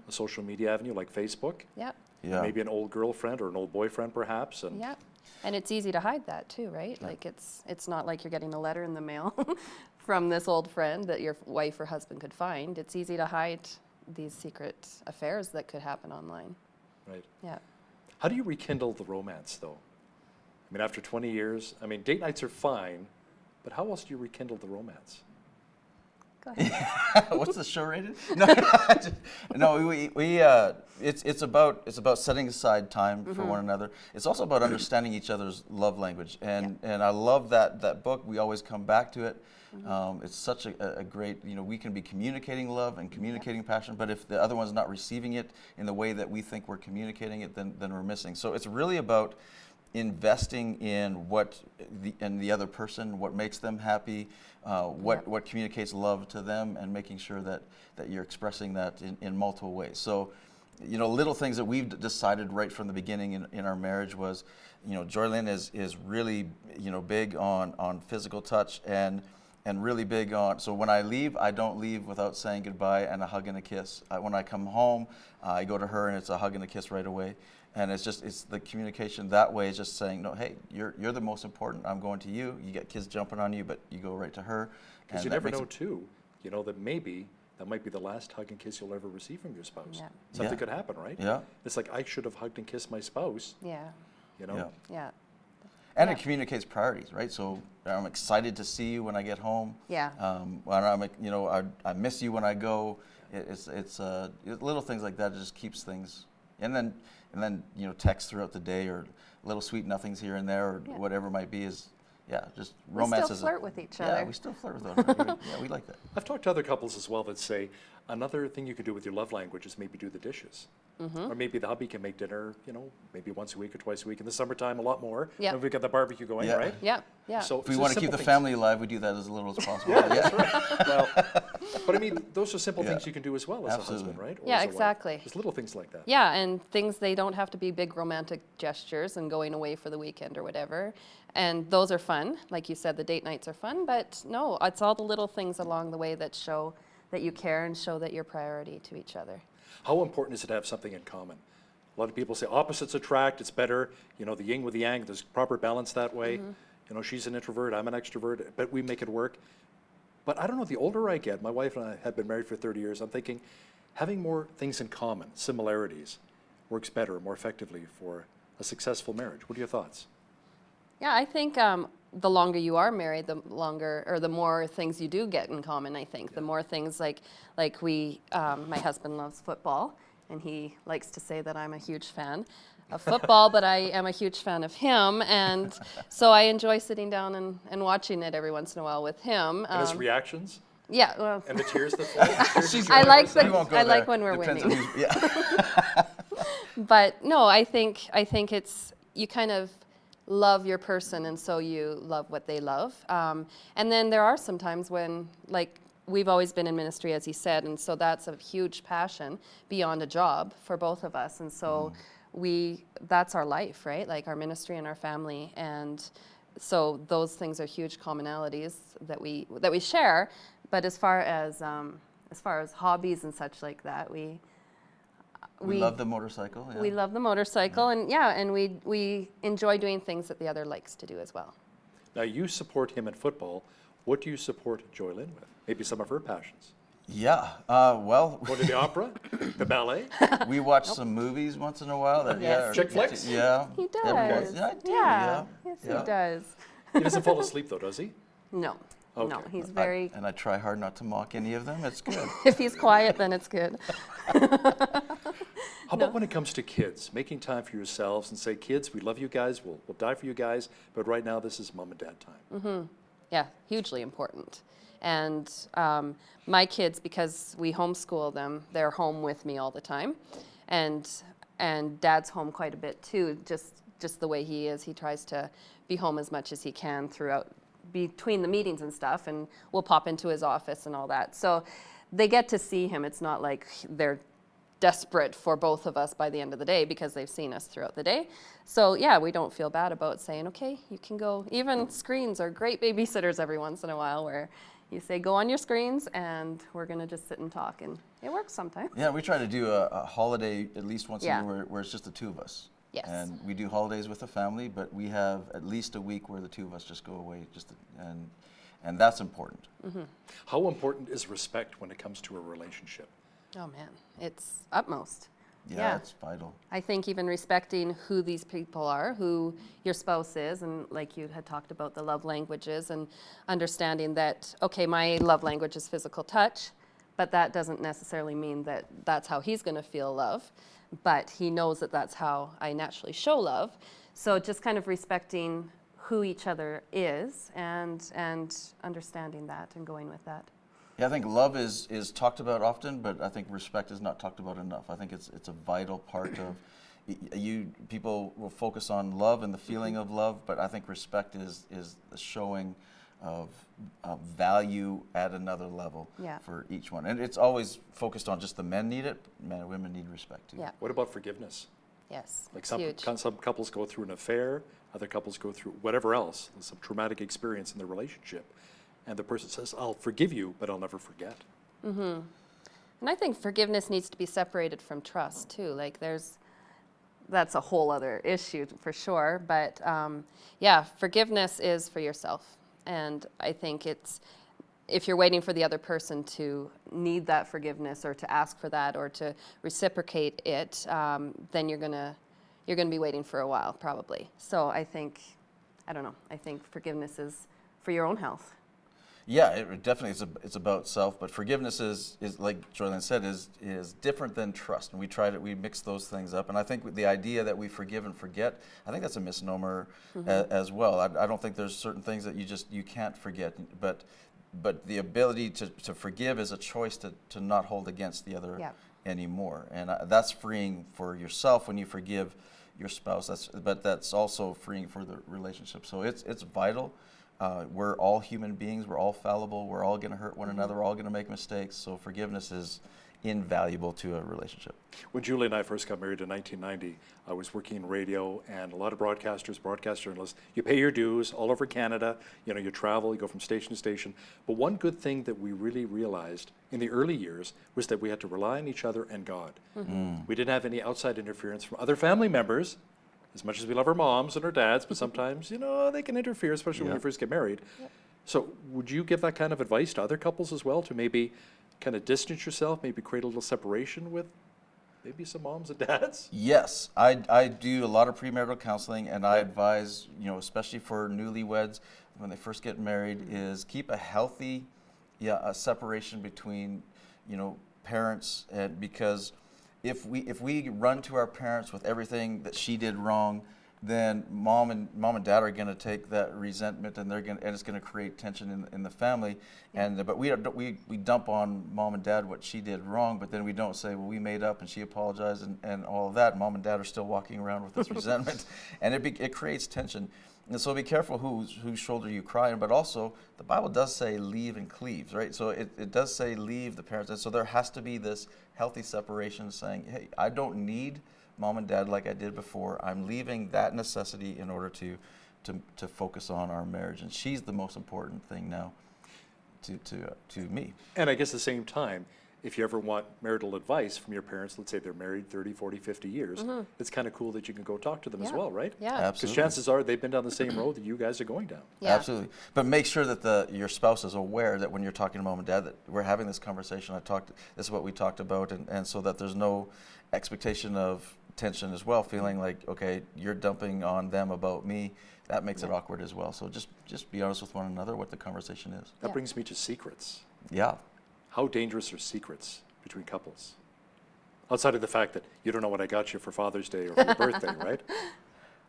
K: a social media avenue like Facebook.
M: yeah.
N: Yeah.
K: Maybe an old girlfriend or an old boyfriend, perhaps. And
M: Yeah. And it's easy to hide that too, right? Like it's not like you're getting a letter in the mail from this old friend that your wife or husband could find. It's easy to hide these secret affairs that could happen online.
K: Right.
M: Yeah.
K: How do you rekindle the romance, though? I mean, after 20 years, date nights are fine, but how else do you rekindle the romance?
M: Go ahead.
N: What's the show rated? No, it's about setting aside time for one another. It's also about understanding each other's love language, and I love that book. We always come back to it. It's such a great, we can be communicating love and communicating passion, but if the other one's not receiving it in the way that we think we're communicating it, then we're missing. So it's really about investing in what the other person, what makes them happy, what communicates love to them, and making sure that you're expressing that in multiple ways. So, you know, little things that we've decided right from the beginning in our marriage was, you know, JOY-LYNN is really, you know, big on physical touch and really big on, so when I leave, I don't leave without saying goodbye and a hug and a kiss. When I come home, I go to her and it's a hug and a kiss right away. And it's the communication that way is just saying, no, hey, you're the most important. I'm going to you. You get kids jumping on you, but you go right to her.
K: Because you never know, too, you know, that maybe that might be the last hug and kiss you'll ever receive from your spouse.
M: Yeah.
K: Something could happen, right?
N: Yeah.
K: It's like, I should have hugged and kissed my spouse.
M: Yeah.
K: You know?
M: Yeah.
N: And it communicates priorities, right? So I'm excited to see you when I get home.
M: Yeah.
N: When I'm, you know, I miss you when I go. It's little things like that. It just keeps things. And then you know, text throughout the day or little sweet nothings here and there or whatever it might be is, just romance.
M: We still flirt with each other.
N: Yeah, we still flirt with one another. Yeah, we like that.
K: I've talked to other couples as well that say another thing you could do with your love language is maybe do the dishes. Or maybe the hubby can make dinner, you know, maybe once a week or twice a week. In the summertime, a lot more.
M: Yeah.
K: And we've got the barbecue going, right?
M: Yeah, yeah.
K: So
N: if we want to keep the family alive, we do that as little as possible.
K: That's right. Well, but I mean, those are simple things you can do as well as a husband, right? Or
M: Yeah,
K: as a wife.
M: exactly.
K: Just little things like that.
M: Yeah, and things, they don't have to be big romantic gestures and going away for the weekend or whatever. And those are fun. Like you said, the date nights are fun, but no, it's all the little things along the way that show that you care and show that you're priority to each other.
K: How important is it to have something in common? A lot of people say opposites attract, it's better, you know, the yin with the yang, there's proper balance that way. You know, she's an introvert, I'm an extrovert, but we make it work. But I don't know, the older I get, my wife and I have been married for 30 years, I'm thinking having more things in common, similarities, works better, more effectively for a successful marriage. What are your thoughts?
M: Yeah, I think the longer you are married, the longer, or the more things you do get in common, I think. The more things like we, my husband loves football, and he likes to say that I'm a huge fan of football, but I am a huge fan of him, and so I enjoy sitting down and watching it every once in a while with him.
K: And his reactions?
M: Yeah, well.
K: And the tears that flow?
M: I like when we're winning. But no, I think it's, you kind of love your person, and so you love what they love. And then there are some times when, like, we've always been in ministry, as he said, and so that's a huge passion beyond a job for both of us. And so that's our life, right? Like our ministry and our family. And so those things are huge commonalities that we share. But as far as hobbies and such like that, we
N: love the motorcycle. Yeah.
M: We love the motorcycle, and we enjoy doing things that the other likes to do as well.
K: Now you support him in football. What do you support JOY-LYNN with? Maybe some of her passions.
N: Yeah, well.
K: Go to the opera, the ballet.
N: We watch some movies once in a while.
K: Chick flicks.
N: Yeah.
M: He does.
N: Yeah, I do.
M: Yeah. Yes, he does.
K: He doesn't fall asleep though, does he?
M: No.
K: Okay.
M: No, he's very.
N: And I try hard not to mock any of them. It's good.
M: If he's quiet, then it's good.
K: How about when it comes to kids, making time for yourselves and say, kids, we love you guys, we'll die for you guys, but right now this is mom and dad time.
M: Yeah, hugely important. And my kids, because we homeschool them, they're home with me all the time. And Dad's home quite a bit too, just the way he is. He tries to be home as much as he can throughout, between the meetings and stuff, and we'll pop into his office and all that. So they get to see him. It's not like they're desperate for both of us by the end of the day because they've seen us throughout the day. So yeah, we don't feel bad about saying, okay, you can go. Even screens are great babysitters every once in a while, where you say, go on your screens and we're gonna just sit and talk, and it works sometimes.
N: Yeah, we try to do a holiday at least once a year where it's just the two of us.
M: Yes.
N: And we do holidays with the family, but we have at least a week where the two of us just go away, and that's important.
K: How important is respect when it comes to a relationship?
M: Oh man, it's utmost.
N: Yeah, it's vital.
M: I think even respecting who these people are, who your spouse is, and like you had talked about the love languages, and understanding that, okay, my love language is physical touch, but that doesn't necessarily mean that that's how he's going to feel love, but he knows that that's how I naturally show love. So just kind of respecting who each other is, and understanding that and going with that.
N: Yeah, I think love is talked about often, but I think respect is not talked about enough. I think it's a vital part of people will focus on love and the feeling of love, but I think respect is the showing of value at another level for each one. And it's always focused on just the men need it, men and women need respect too.
M: Yeah.
K: What about forgiveness?
M: Yes,
K: Like
M: it's
K: some couples go through an affair, other couples go through whatever else, some traumatic experience in their relationship, and the person says, I'll forgive you, but I'll never forget.
M: Mm-hmm. And I think forgiveness needs to be separated from trust too. Like that's a whole other issue for sure. But yeah, forgiveness is for yourself. And I think if you're waiting for the other person to need that forgiveness or to ask for that or to reciprocate it, then you're gonna be waiting for a while probably. So I think forgiveness is for your own health.
N: Yeah, it definitely it's about self, but forgiveness is like JOY-LYNN said, is different than trust. And we mix those things up. And I think the idea that we forgive and forget, I think that's a misnomer as well. I don't think there's certain things that you can't forget, but the ability to forgive is a choice to not hold against the other anymore. And that's freeing for yourself when you forgive your spouse. But that's also freeing for the relationship. So it's vital. We're all human beings. We're all fallible. We're all going to hurt one another. We're all going to make mistakes. So forgiveness is invaluable to a relationship.
K: When Julie and I first got married in 1990, I was working in radio, and a lot of broadcast journalists, you pay your dues all over Canada. You travel, you go from station to station. But one good thing that we really realized in the early years was that we had to rely on each other and God. We didn't have any outside interference from other family members. As much as we love our moms and our dads, but sometimes, they can interfere, especially when you first get married. So would you give that kind of advice to other couples as well, to maybe kind of distance yourself, maybe create a little separation with maybe some moms and dads?
N: Yes, I do a lot of premarital counseling, and I advise, especially for newlyweds, when they first get married, is keep a healthy a separation between, parents, and because if we run to our parents with everything that she did wrong, then mom and dad are going to take that resentment, and it's going to create tension in the family. But we dump on mom and dad what she did wrong, but then we don't say, well, we made up and she apologized and all of that. Mom and dad are still walking around with this resentment, and it creates tension. And so be careful whose shoulder you cry on, but also the Bible does say leave and cleave, right? So it does say leave the parents. And so there has to be this healthy separation saying, hey, I don't need mom and dad like I did before. I'm leaving that necessity in order to focus on our marriage. And she's the most important thing now to me.
K: And I guess at the same time, if you ever want marital advice from your parents, let's say they're married 30, 40, 50 years, it's kind of cool that you can go talk to them as well, right?
M: Yeah,
N: absolutely.
K: Because chances are they've been down the same road that you guys are going down.
M: Yeah.
N: Absolutely. But make sure that your spouse is aware that when you're talking to mom and dad that we're having this conversation, this is what we talked about, and so that there's no expectation of tension as well, feeling like, okay, you're dumping on them about me. That makes it awkward as well. So just be honest with one another what the conversation is.
K: That brings me to secrets.
N: Yeah.
K: How dangerous are secrets between couples? Outside of the fact that you don't know what I got you for Father's Day or for your birthday, right?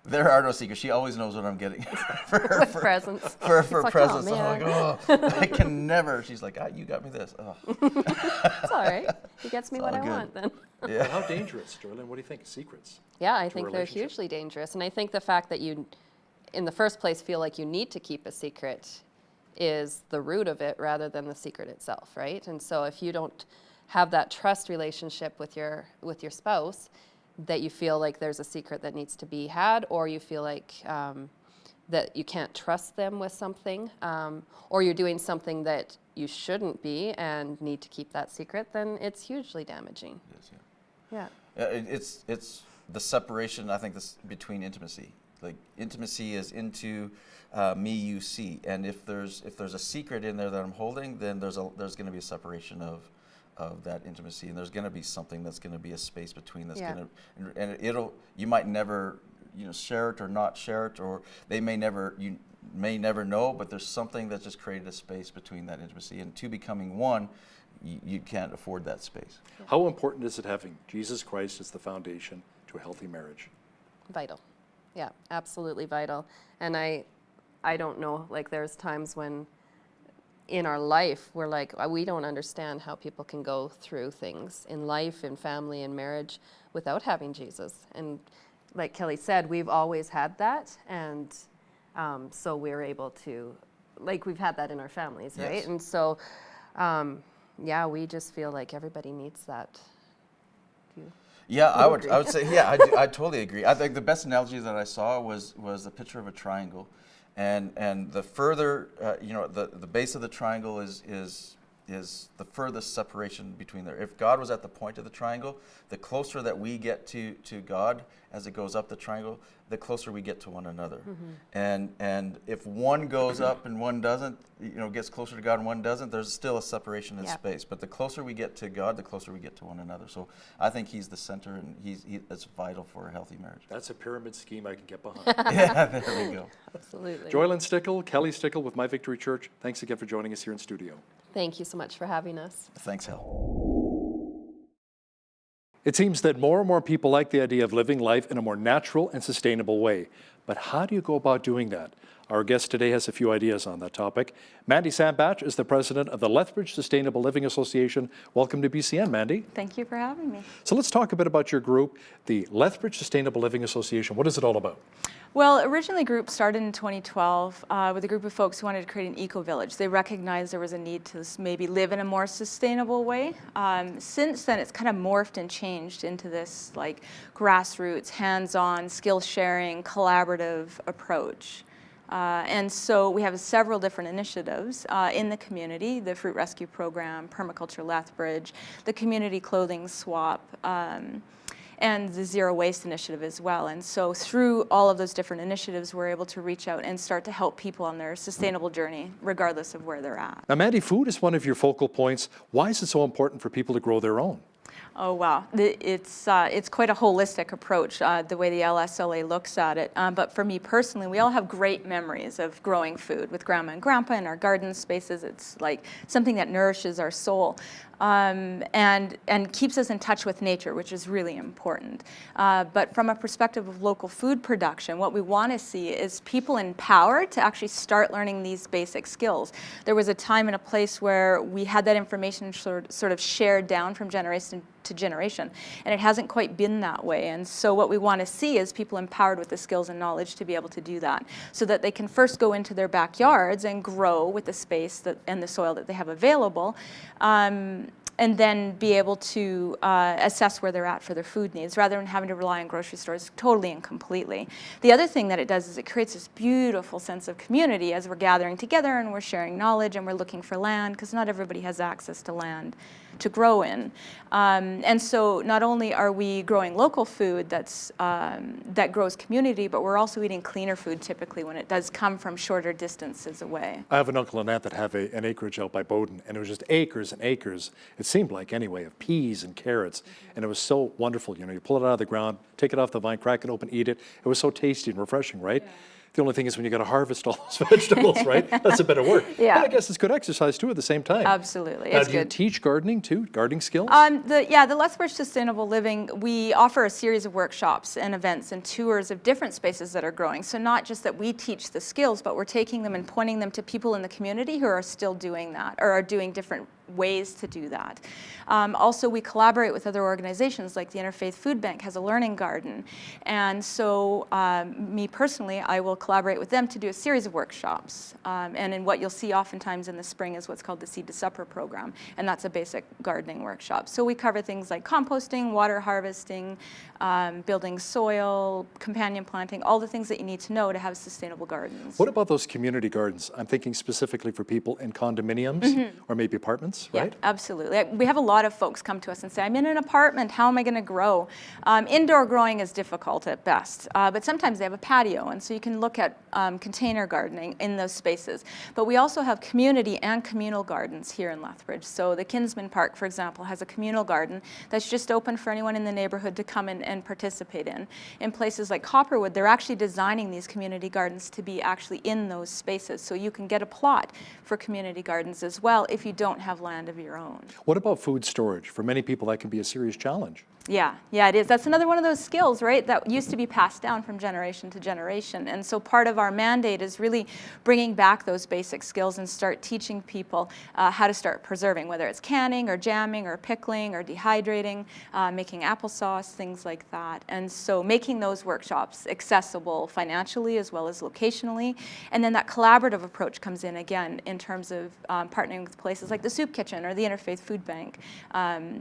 N: There are no secrets. She always knows what I'm getting for
M: presents.
N: For
M: like,
N: presents.
M: oh,
N: I'm like, I can never. She's like, you got me this. Oh.
M: It's all right. He gets me what I want then.
N: Yeah.
K: How dangerous, JOY-LYNN? What do you think? Secrets?
M: Yeah, I think they're hugely dangerous. And I think the fact that you, in the first place, feel like you need to keep a secret is the root of it rather than the secret itself, right? And so if you don't have that trust relationship with your spouse, that you feel like there's a secret that needs to be had, or you feel like that you can't trust them with something, or you're doing something that you shouldn't be and need to keep that secret, then it's hugely damaging.
N: Yes,
M: Yeah.
N: It's the separation, I think, between intimacy. Like intimacy is into me, you, see, and if there's a secret in there that I'm holding, then there's going to be a separation of that intimacy, and there's going to be something that's going to be a space between that's going to, and you might never share it or not share it, or you may never know, but there's something that just created a space between that intimacy, and two becoming one, you can't afford that space.
K: How important is it having Jesus Christ as the foundation to a healthy marriage?
M: Vital. Yeah, absolutely vital. And I don't know, like there's times when in our life, we're like, we don't understand how people can go through things in life, in family, in marriage without having Jesus. And like Kelly said, we've always had that. And so we're able to, like, we've had that in our families, right?
N: Yes.
M: And so, yeah, we just feel like everybody needs that.
N: Yeah, I would say, yeah, I totally agree. I think the best analogy that I saw was a picture of a triangle, and the further, the base of the triangle is the furthest separation between there. If God was at the point of the triangle, the closer that we get to God as it goes up the triangle, the closer we get to one another. And if one goes up and one doesn't, gets closer to God and one doesn't, there's still a separation in space. But the closer we get to God, the closer we get to one another. So I think He's the center, and it's vital for a healthy marriage.
K: That's a pyramid scheme I can get behind.
N: Yeah, there we go.
M: Absolutely.
K: JOY-LYNN Stickel, Kelly Stickel with My Victory Church, thanks again for joining us here in studio.
M: Thank you so much for having us.
N: Thanks, Hal.
K: It seems that more and more people like the idea of living life in a more natural and sustainable way. But how do you go about doing that? Our guest today has a few ideas on that topic. Mandy SANDBACH is the president of the Lethbridge Sustainable Living Association. Welcome to BCN, Mandy.
O: Thank you for having me.
K: So let's talk a bit about your group, the Lethbridge Sustainable Living Association. What is it all about?
O: Well, originally, group started in 2012 with a group of folks who wanted to create an eco-village. They recognized there was a need to maybe live in a more sustainable way. Since then, it's kind of morphed and changed into this like grassroots, hands-on, skill-sharing, collaborative approach. And so we have several different initiatives in the community, the Fruit Rescue Program, Permaculture Lethbridge, the Community Clothing Swap, and the Zero Waste Initiative as well. And so through all of those different initiatives, we're able to reach out and start to help people on their sustainable journey, regardless of where they're at.
K: Now, Mandy, food is one of your focal points. Why is it so important for people to grow their own?
O: Oh, wow. It's quite a holistic approach, the way the LSLA looks at it. But for me personally, we all have great memories of growing food with Grandma and Grandpa in our garden spaces. It's like something that nourishes our soul. And keeps us in touch with nature, which is really important. But from a perspective of local food production, what we want to see is people empowered to actually start learning these basic skills. There was a time and a place where we had that information sort of shared down from generation to generation, and it hasn't quite been that way. And so what we want to see is people empowered with the skills and knowledge to be able to do that, so that they can first go into their backyards and grow with the space and the soil that they have available, and then be able to assess where they're at for their food needs, rather than having to rely on grocery stores totally and completely. The other thing that it does is it creates this beautiful sense of community as we're gathering together and we're sharing knowledge and we're looking for land, because not everybody has access to land to grow in. And so not only are we growing local food that grows community, but we're also eating cleaner food typically when it does come from shorter distances away.
K: I have an uncle and aunt that have an acreage out by Bowden, and it was just acres and acres, it seemed like anyway, of peas and carrots. And it was so wonderful. You pull it out of the ground, take it off the vine, crack it open, eat it. It was so tasty and refreshing, right? Yeah. The only thing is when you got to harvest all those vegetables, right? That's a bit of work.
O: Yeah.
K: But I guess it's good exercise too at the same time.
O: Absolutely,
K: now,
O: it's
K: do you
O: good.
K: teach gardening too? Gardening skills?
O: The Lethbridge Sustainable Living, we offer a series of workshops and events and tours of different spaces that are growing. So not just that we teach the skills, but we're taking them and pointing them to people in the community who are still doing that or are doing different ways to do that. Also, we collaborate with other organizations, like the Interfaith Food Bank has a learning garden. And so me personally, I will collaborate with them to do a series of workshops. And in what you'll see oftentimes in the spring is what's called the Seed to Supper program. And that's a basic gardening workshop. So we cover things like composting, water harvesting, building soil, companion planting, all the things that you need to know to have sustainable gardens.
K: What about those community gardens? I'm thinking specifically for people in condominiums or maybe apartments, right?
O: Yeah, absolutely. We have a lot of folks come to us and say, I'm in an apartment, how am I going to grow? Indoor growing is difficult at best, but sometimes they have a patio, and so you can look at container gardening in those spaces. But we also have community and communal gardens here in Lethbridge. So the Kinsman Park, for example, has a communal garden that's just open for anyone in the neighborhood to come in and participate in. In places like Copperwood, they're actually designing these community gardens to be actually in those spaces. So you can get a plot for community gardens as well if you don't have land of your own.
K: What about food storage? For many people, that can be a serious challenge.
O: Yeah, it is. That's another one of those skills, right, that used to be passed down from generation to generation. And so part of our mandate is really bringing back those basic skills and start teaching people how to start preserving, whether it's canning or jamming or pickling or dehydrating, making applesauce, things like that. And so making those workshops accessible financially as well as locationally. And then that collaborative approach comes in again in terms of partnering with places like the Soup Kitchen or the Interfaith Food Bank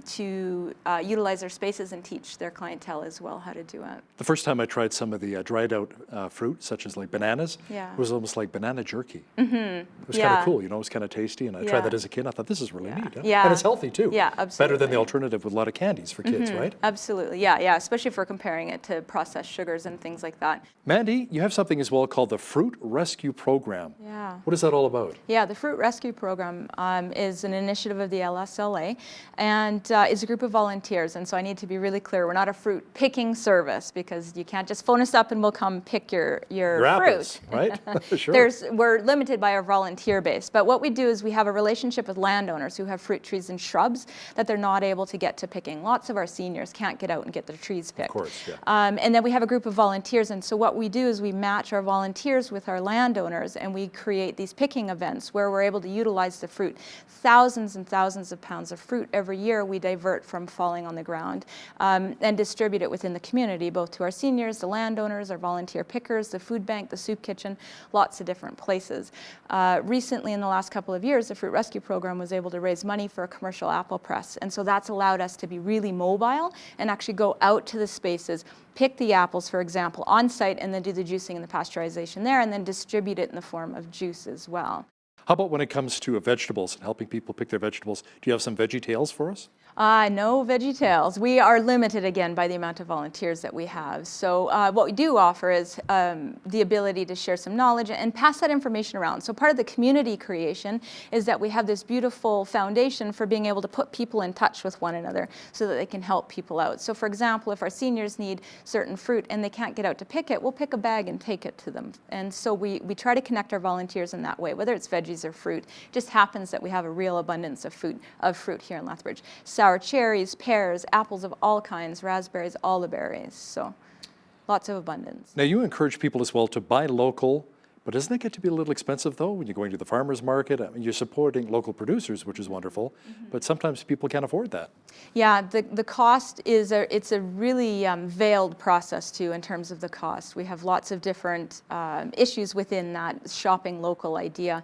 O: to utilize their spaces and teach their clientele as well how to do it.
K: The first time I tried some of the dried out fruit, such as like bananas,
O: Yeah.
K: it was almost like banana jerky.
O: Mm-hmm.
K: It was kind of cool, you know, it was kind of tasty, and I tried that as a kid. I thought, this is really neat. Huh?
O: Yeah.
K: And it's healthy too.
O: Yeah, absolutely.
K: Better than the alternative with a lot of candies for kids, right?
O: Absolutely, yeah, especially if we're comparing it to processed sugars and things like that.
K: Mandy, you have something as well called the Fruit Rescue Program.
O: Yeah.
K: What is that all about?
O: Yeah, the Fruit Rescue Program is an initiative of the LSLA and is a group of volunteers. And so I need to be really clear, we're not a fruit picking service because you can't just phone us up and we'll come pick your fruit.
K: Apples, right? Sure.
O: We're limited by our volunteer base. But what we do is we have a relationship with landowners who have fruit trees and shrubs that they're not able to get to picking. Lots of our seniors can't get out and get their trees picked.
K: Of course, yeah.
O: And then we have a group of volunteers. And so what we do is we match our volunteers with our landowners and we create these picking events where we're able to utilize the fruit. Thousands and thousands of pounds of fruit every year we divert from falling on the ground and distribute it within the community, both to our seniors, the landowners, our volunteer pickers, the food bank, the soup kitchen, lots of different places. Recently, in the last couple of years, the Fruit Rescue Program was able to raise money for a commercial apple press. And so that's allowed us to be really mobile and actually go out to the spaces, pick the apples, for example, on site, and then do the juicing and the pasteurization there, and then distribute it in the form of juice as well.
K: How about when it comes to vegetables and helping people pick their vegetables? Do you have some veggie tales for us?
O: No veggie tales. We are limited again by the amount of volunteers that we have. So what we do offer is the ability to share some knowledge and pass that information around. So part of the community creation is that we have this beautiful foundation for being able to put people in touch with one another so that they can help people out. So for example, if our seniors need certain fruit and they can't get out to pick it, we'll pick a bag and take it to them. And so we try to connect our volunteers in that way, whether it's veggies or fruit. It just happens that we have a real abundance of fruit here in Lethbridge. Sour cherries, pears, apples of all kinds, raspberries, all the berries. So lots of abundance.
K: Now you encourage people as well to buy local, but doesn't it get to be a little expensive though when you're going to the farmer's market? I mean, you're supporting local producers, which is wonderful, but sometimes people can't afford that.
O: Yeah, the cost is it's a really veiled process too in terms of the cost. We have lots of different issues within that shopping local idea.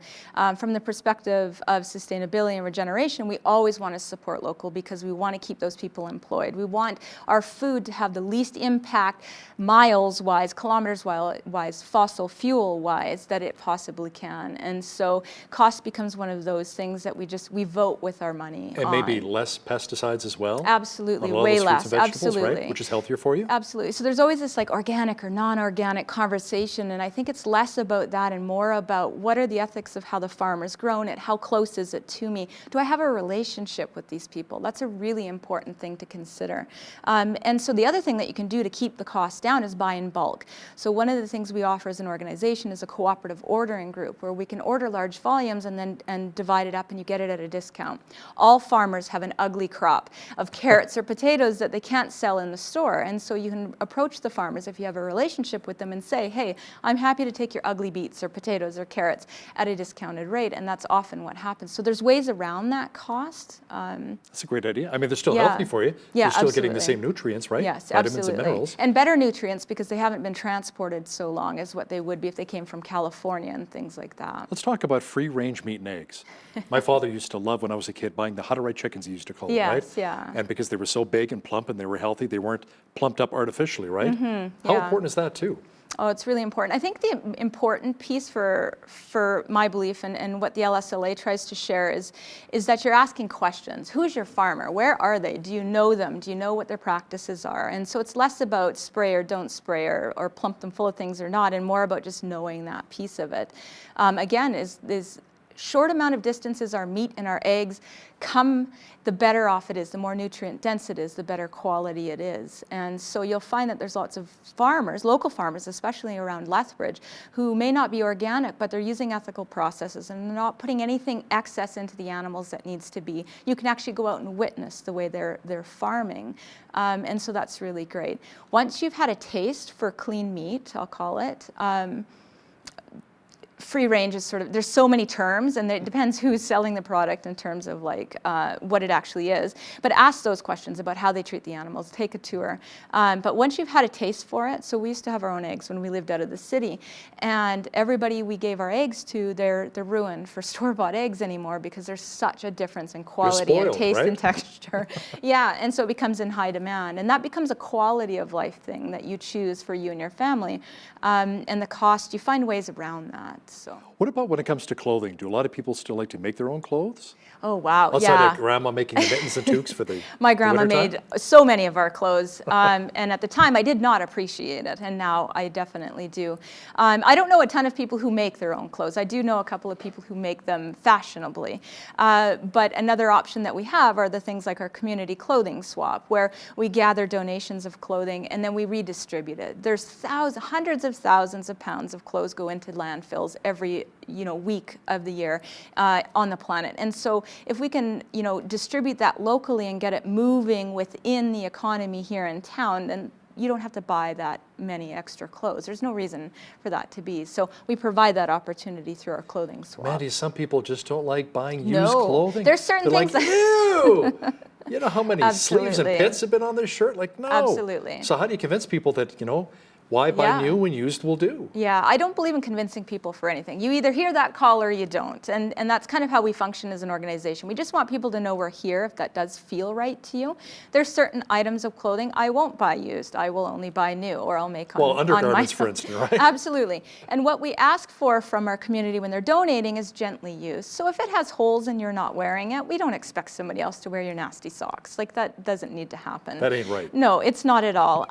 O: From the perspective of sustainability and regeneration, we always want to support local because we want to keep those people employed. We want our food to have the least impact miles-wise, kilometers-wise, fossil fuel-wise that it possibly can. And so cost becomes one of those things that we vote with our money
K: And
O: on.
K: maybe less pesticides as well?
O: Absolutely,
K: on all
O: way
K: those fruits
O: less,
K: and vegetables,
O: absolutely.
K: right? Which is healthier for you?
O: Absolutely. So there's always this like organic or non-organic conversation, and I think it's less about that and more about what are the ethics of how the farmer's grown it, how close is it to me? Do I have a relationship with these people? That's a really important thing to consider. And so the other thing that you can do to keep the cost down is buy in bulk. So one of the things we offer as an organization is a cooperative ordering group where we can order large volumes and divide it up and you get it at a discount. All farmers have an ugly crop of carrots or potatoes that they can't sell in the store. And so you can approach the farmers if you have a relationship with them and say, hey, I'm happy to take your ugly beets or potatoes or carrots at a discounted rate. And that's often what happens. So there's ways around that cost.
K: That's a great idea. I mean, they're still
O: Yeah.
K: healthy for you.
O: Yeah,
K: You're still getting the
O: absolutely.
K: same nutrients, right?
O: Yes,
K: Vitamins
O: absolutely.
K: and minerals.
O: And better nutrients because they haven't been transported so long as what they would be if they came from California and things like that.
K: Let's talk about free-range meat and eggs. My father used to love, when I was a kid, buying the how-to-right chickens, he used to call them, right?
O: Yes, yeah.
K: And because they were so big and plump and they were healthy, they weren't plumped up artificially, right? How
O: yeah.
K: important is that too?
O: Oh, it's really important. I think the important piece for my belief and what the LSLA tries to share is that you're asking questions. Who's your farmer? Where are they? Do you know them? Do you know what their practices are? And so it's less about spray or don't spray or plump them full of things or not, and more about just knowing that piece of it. Again, is short amount of distances our meat and our eggs come, the better off it is, the more nutrient dense it is, the better quality it is. And so you'll find that there's lots of farmers, local farmers, especially around Lethbridge, who may not be organic, but they're using ethical processes and they're not putting anything excess into the animals that needs to be. You can actually go out and witness the way they're farming. And so that's really great. Once you've had a taste for clean meat, I'll call it, free range is sort of, there's so many terms, and it depends who's selling the product in terms of like what it actually is. But ask those questions about how they treat the animals, take a tour. But once you've had a taste for it, so we used to have our own eggs when we lived out of the city, and everybody we gave our eggs to, they're ruined for store-bought eggs anymore because there's such a difference in quality and taste and texture. Yeah, and so it becomes in high demand, and that becomes a quality of life thing that you choose for you and your family. And the cost, you find ways around that. So.
K: What about when it comes to clothing? Do a lot of people still like to make their own clothes?
O: Oh, wow.
K: Outside of grandma making the mittens and toques for the
O: My grandma made so many of our clothes. And at the time, I did not appreciate it. And now I definitely do. I don't know a ton of people who make their own clothes. I do know a couple of people who make them fashionably. But another option that we have are the things like our community clothing swap, where we gather donations of clothing and then we redistribute it. There's hundreds of thousands of pounds of clothes go into landfills every week of the year on the planet. And so if we can distribute that locally and get it moving within the economy here in town, then you don't have to buy that many extra clothes. There's no reason for that to be. So we provide that opportunity through our clothing swap.
K: Mandy, some people just don't like buying used clothing.
O: There's certain
K: They're
O: things
K: like, ew! You know how many
O: Absolutely.
K: sleeves and pits have been on this shirt? Like, no.
O: Absolutely.
K: So how do you convince people that, why buy new when used will do?
O: Yeah, I don't believe in convincing people for anything. You either hear that call or you don't. And that's kind of how we function as an organization. We just want people to know we're here if that does feel right to you. There's certain items of clothing I won't buy used. I will only buy new, or I'll make on
K: undergarments,
O: my
K: for instance, right?
O: Absolutely. And what we ask for from our community when they're donating is gently used. So if it has holes and you're not wearing it, we don't expect somebody else to wear your nasty socks. Like, that doesn't need to happen.
K: That ain't right.
O: No, it's not at all.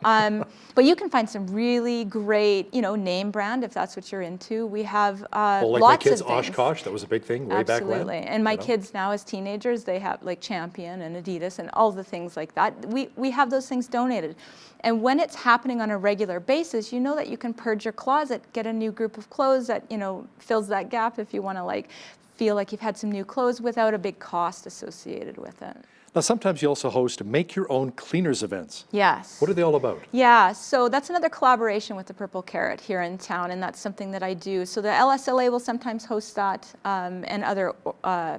O: But you can find some really great, name brand if that's what you're into. We have
K: like
O: lots
K: my kids,
O: of things.
K: Oshkosh, that was a big thing way back when.
O: Absolutely. And my kids now as teenagers, they have like Champion and Adidas and all the things like that. We have those things donated. And when it's happening on a regular basis, you know that you can purge your closet, get a new group of clothes that, fills that gap if you want to feel like you've had some new clothes without a big cost associated with it.
K: Now, sometimes you also host make your own cleaners events.
O: Yes.
K: What are they all about?
O: Yeah, so that's another collaboration with the Purple Carrot here in town, and that's something that I do. So the LSLA will sometimes host that, and other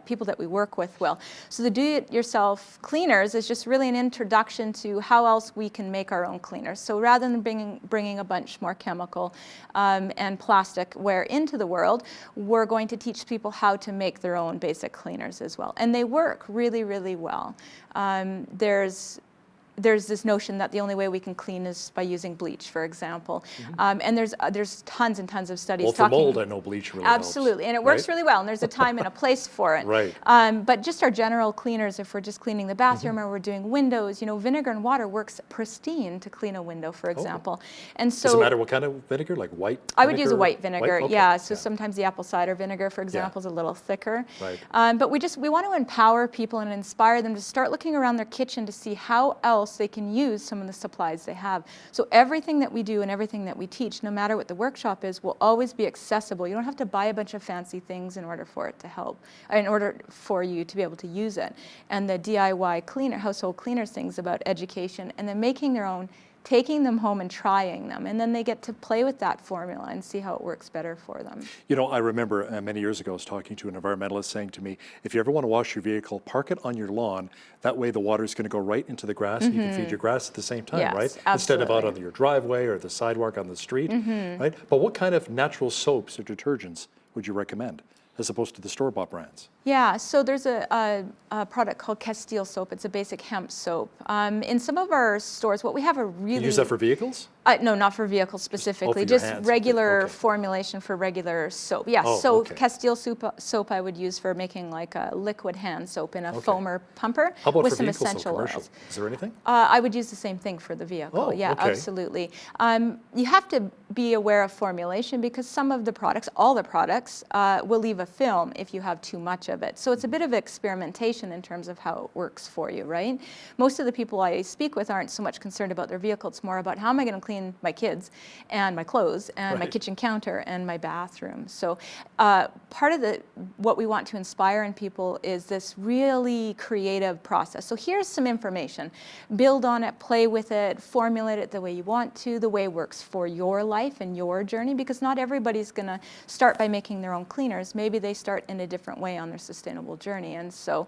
O: people that we work with will. So the do-it-yourself cleaners is just really an introduction to how else we can make our own cleaners. So rather than bringing a bunch more chemical and plastic ware into the world, we're going to teach people how to make their own basic cleaners as well. And they work really, really well. There's this notion that the only way we can clean is by using bleach, for example. And there's tons and tons of studies
K: for
O: talking.
K: mold, I know bleach really
O: Absolutely,
K: helps,
O: and it works really well, and there's a time and a place for it.
K: Right.
O: But just our general cleaners, if we're just cleaning the bathroom or we're doing windows, vinegar and water works pristine to clean a window, for example. And so,
K: does it matter what kind of vinegar, like white vinegar?
O: I would use a white vinegar,
K: Okay.
O: yeah. So sometimes the apple cider vinegar, for example, is a little thicker.
K: Right.
O: But we want to empower people and inspire them to start looking around their kitchen to see how else they can use some of the supplies they have. So everything that we do and everything that we teach, no matter what the workshop is, will always be accessible. You don't have to buy a bunch of fancy things in order for it to help, in order for you to be able to use it. And the DIY household cleaners things about education, and then making their own, taking them home and trying them, and then they get to play with that formula and see how it works better for them.
K: I remember many years ago I was talking to an environmentalist saying to me, if you ever want to wash your vehicle, park it on your lawn. That way the water is going to go right into the grass and you can feed your grass at the same time,
O: Yes,
K: right?
O: absolutely.
K: Instead of out on your driveway or the sidewalk on the street, right? But what kind of natural soaps or detergents would you recommend as opposed to the store-bought brands?
O: Yeah, so there's a product called Castile soap. It's a basic hemp soap. In some of our stores, what we have are really...
K: You use that for vehicles?
O: No, not for vehicles specifically,
K: your
O: just
K: hands.
O: regular
K: Okay.
O: formulation for regular soap. Yeah,
K: Oh,
O: so
K: okay.
O: Castile soap I would use for making like a liquid hand soap in a foamer pumper
K: How about
O: with
K: for
O: some
K: vehicles, though,
O: essential
K: commercial?
O: oils.
K: Is there anything?
O: I would use the same thing for the vehicle.
K: Oh,
O: yeah,
K: okay.
O: absolutely. You have to be aware of formulation because some of the products, all the products, will leave a film if you have too much of it. So it's a bit of experimentation in terms of how it works for you, right? Most of the people I speak with aren't so much concerned about their vehicle. It's more about how am I going to clean my kids and my clothes and my
K: Right.
O: kitchen counter and my bathroom. So part of what we want to inspire in people is this really creative process. So here's some information. Build on it, play with it, formulate it the way you want to, the way it works for your life and your journey, because not everybody's going to start by making their own cleaners. Maybe they start in a different way on their sustainable journey. And so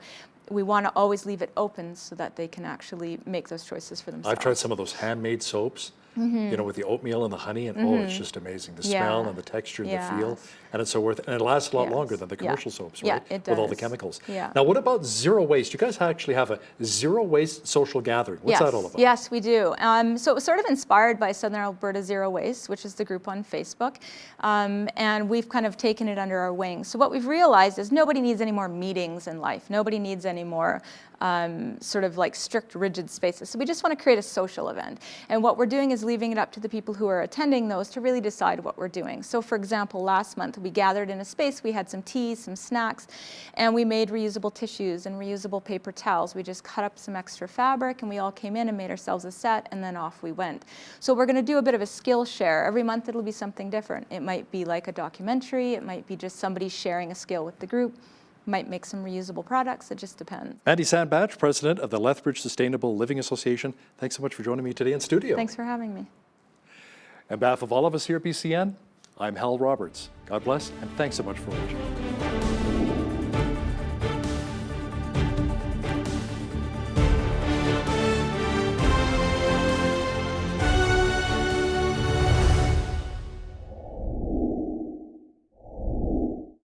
O: we want to always leave it open so that they can actually make those choices for themselves.
K: I've tried some of those handmade soaps, you know, with the oatmeal and the honey, and oh, it's just amazing. The smell and the texture and the feel, and it's so worth it. And it lasts a lot longer than the commercial soaps, right?
O: Yeah, it does.
K: With all the chemicals.
O: Yeah.
K: Now, what about zero waste? You guys actually have a zero waste social gathering. What's that all about?
O: Yes, we do. So it was sort of inspired by Southern Alberta Zero Waste, which is the group on Facebook, and we've kind of taken it under our wing. So what we've realized is nobody needs any more meetings in life. Nobody needs any more sort of like strict, rigid spaces. So we just want to create a social event. And what we're doing is leaving it up to the people who are attending those to really decide what we're doing. So for example, last month we gathered in a space, we had some tea, some snacks, and we made reusable tissues and reusable paper towels. We just cut up some extra fabric and we all came in and made ourselves a set, and then off we went. So we're going to do a bit of a skill share. Every month it'll be something different. It might be like a documentary, it might be just somebody sharing a skill with the group, might make some reusable products, it just depends.
K: Mandy SANDBACH, President of the Lethbridge Sustainable Living Association. Thanks so much for joining me today in studio.
O: Thanks for having me.
K: On behalf of all of us here at BCN, I'm Hal Roberts. God bless, and thanks so much for watching.